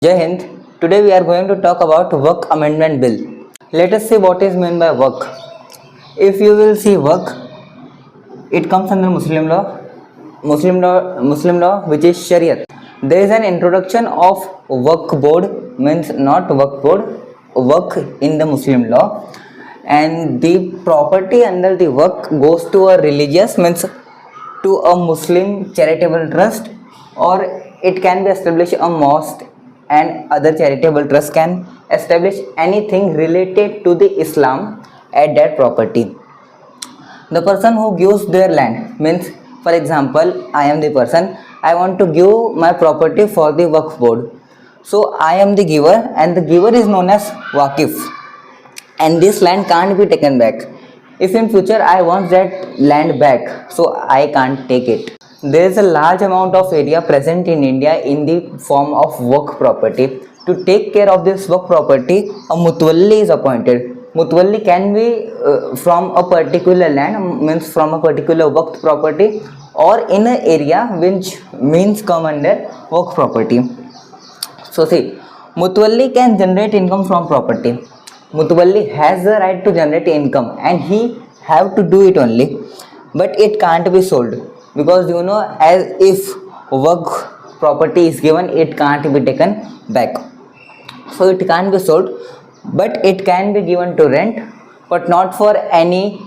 Jai Hind. Today we are going to talk about Waqf Amendment Bill. Let us see what is meant by Waqf. If you will see Waqf, it comes under Muslim law, which is Shariat. There is an introduction of Waqf board, means not Waqf board, Waqf in the Muslim law, and the property under the Waqf goes to a religious, means to a Muslim charitable trust, or it can be established a mosque, and other charitable trusts can establish anything related to the Islam at that property. The person who gives their land, means for example, I am the person, I want to give my property for the Waqf board. So I am the giver, and the giver is known as Waqif, and this land can't be taken back. If in future I want that land back, so I can't take it. There is a large amount of area present in India in the form of Waqf property. To take care of this Waqf property, a Mutawalli is appointed. Mutawalli can be from a particular land, means from a particular Waqf property, or in an area which means come under Waqf property. So see, Mutawalli can generate income from property. Mutawalli has the right to generate income, and he have to do it only, but it can't be sold, because as if Waqf property is given, it can't be taken back. So it can't be sold, but it can be given to rent, but not for any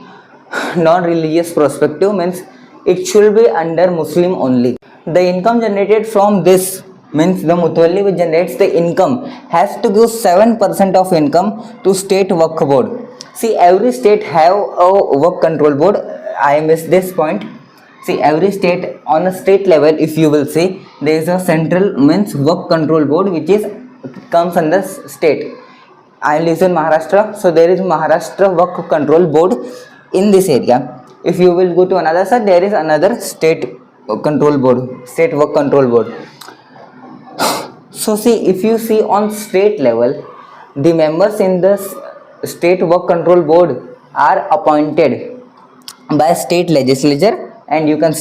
non-religious perspective, means it should be under Muslim only. The income generated from this, means the Mutawalli which generates the income has to give 7% of income to state Waqf board. See, every state have a Waqf control board. I missed this point. See, every state, on a state level, if you will see, there is a central, means Waqf control board, which is comes under state. I live in Maharashtra, so there is Maharashtra Waqf control board in this area. If you will go to another side, there is another state control board, state Waqf control board. So see, if you see on state level, the members in the state Waqf control board are appointed by state legislature, and you can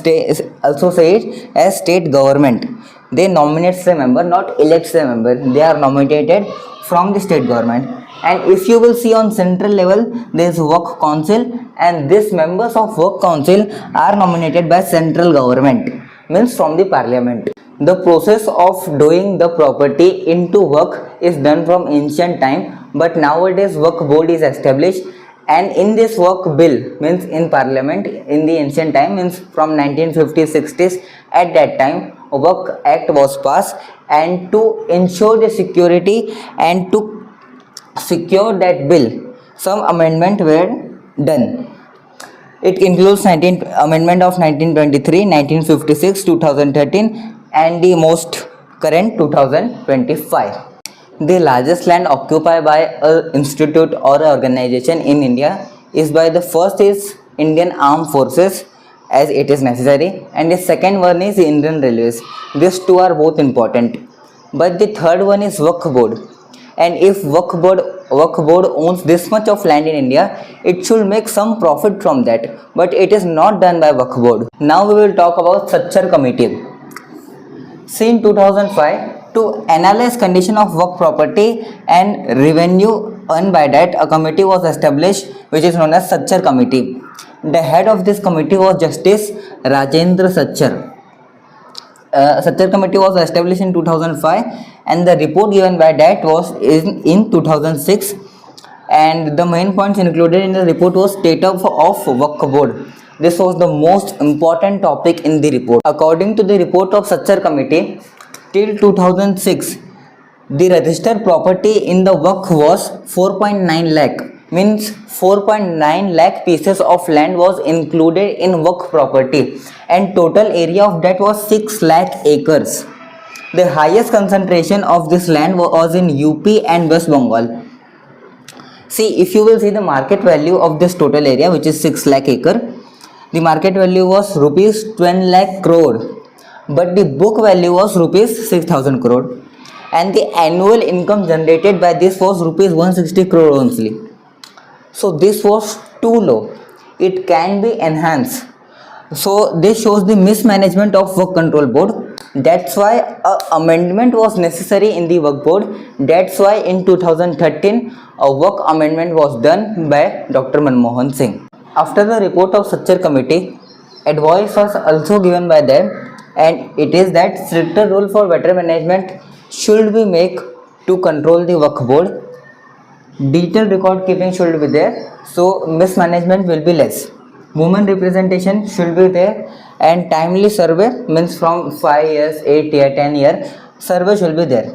also say it as state government. They nominate the member, not elect the member. They are nominated from the state government. And if you will see on central level, there is Waqf council, and these members of Waqf council are nominated by central government, means from the parliament. The process of doing the property into Waqf is done from ancient time, but nowadays Waqf board is established, and in this Waqf bill, means in parliament in the ancient time, means from 1950s 60s, at that time Waqf act was passed, and to ensure the security and to secure that bill, some amendment were done. It includes amendment of 1923, 1956, 2013, and the most current 2025. The largest land occupied by an institute or an organization in India is by the first is Indian Armed Forces, as it is necessary, and the second one is Indian Railways. These two are both important, but the third one is Waqf board. And if Waqf board owns this much of land in India, it should make some profit from that, but it is not done by Waqf board. Now we will talk about Sachar committee. See, in 2005, to analyze condition of Waqf property and revenue earned by that, a committee was established which is known as Sachar committee. The head of this committee was Justice Rajendra Sachar. Sachar committee was established in 2005, and the report given by that was in 2006, and the main points included in the report was status of Waqf board. This was the most important topic in the report. According to the report of Sachar committee, till 2006, the registered property in the Waqf was 4.9 lakh, means 4.9 lakh pieces of land was included in Waqf property, and total area of that was 6 lakh acres. The highest concentration of this land was in UP and West Bengal. See, if you will see the market value of this total area, which is 6 lakh acre, the market value was rupees 12 lakh crore, but the book value was rupees 6,000 crore, and the annual income generated by this was rupees 160 crore only. So this was too low. It can be enhanced. So this shows the mismanagement of Waqf control board. That's why a amendment was necessary in the Waqf board. That's why in 2013 a Waqf amendment was done by Dr. Manmohan Singh. After the report of such a committee, advice was also given by them, and it is that stricter rule for better management should be made to control the Waqf board. Detailed record keeping should be there, so mismanagement will be less. Women representation should be there, and timely survey means from 5 years, 8 year, 10 year survey should be there.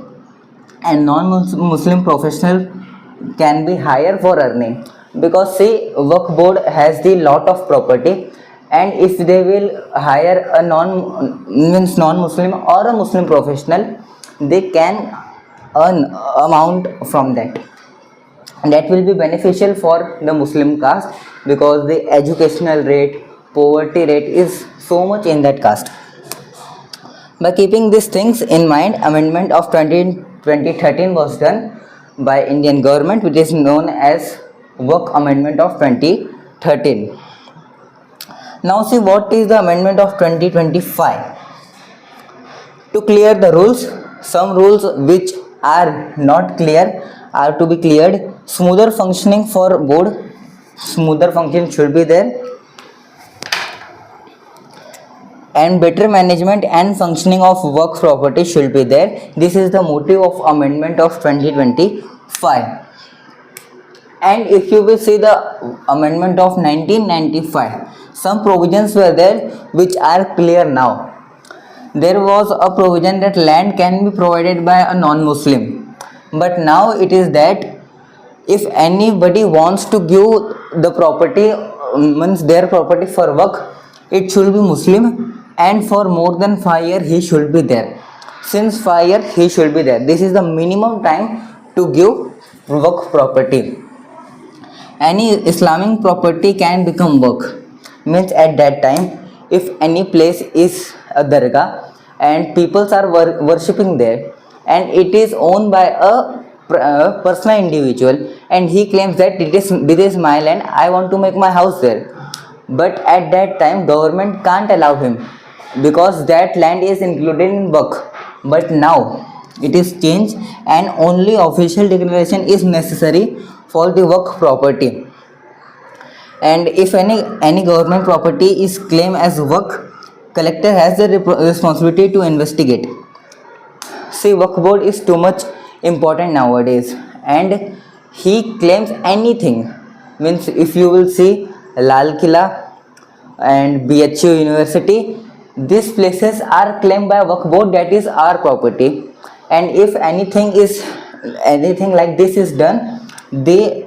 And non-Muslim professional can be higher for earning, because see, Waqf board has the lot of property, and if they will hire a non-Muslim or a Muslim professional, they can earn amount from that. And that will be beneficial for the Muslim caste, because the educational rate, poverty rate is so much in that caste. By keeping these things in mind, amendment of 2013 was done by Indian government, which is known as Waqf Amendment of 2013. Now see what is the amendment of 2025. To clear the rules, some rules which are not clear are to be cleared. Smoother functioning for board, smoother function should be there, and better management and functioning of Waqf property should be there. This is the motive of amendment of 2025. And if you will see the amendment of 1995, some provisions were there which are clear now. There was a provision that land can be provided by a non-Muslim, but now it is that if anybody wants to give the property, means their property for Waqf, it should be Muslim, and for more than 5 years he should be there. Since 5 years he should be there. This is the minimum time to give Waqf property. Any Islamic property can become Waqf, means at that time if any place is a dargah and peoples are worshipping there, and it is owned by a personal individual, and he claims that this is my land, I want to make my house there, but at that time government can't allow him, because that land is included in Waqf. But now it is changed, and only official declaration is necessary for the Waqf property. And if any government property is claimed as Waqf, collector has the responsibility to investigate. See, Waqf board is too much important nowadays, and he claims anything. Means if you will see Lal Killa and BHU University, these places are claimed by Waqf board, that is our property. And if anything like this is done, the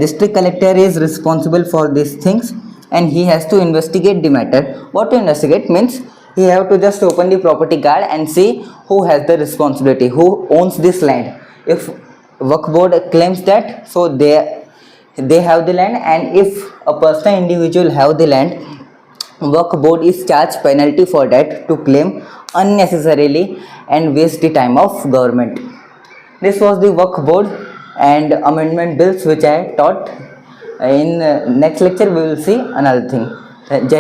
district collector is responsible for these things, and he has to investigate the matter. What to investigate means, he have to just open the property card and see who has the responsibility, who owns this land. If Waqf board claims that, so they have the land, and if a personal individual have the land, Waqf board is charged penalty for that, to claim unnecessarily and waste the time of government. This was the Waqf board and amendment bills which I taught. In next lecture we will see another thing.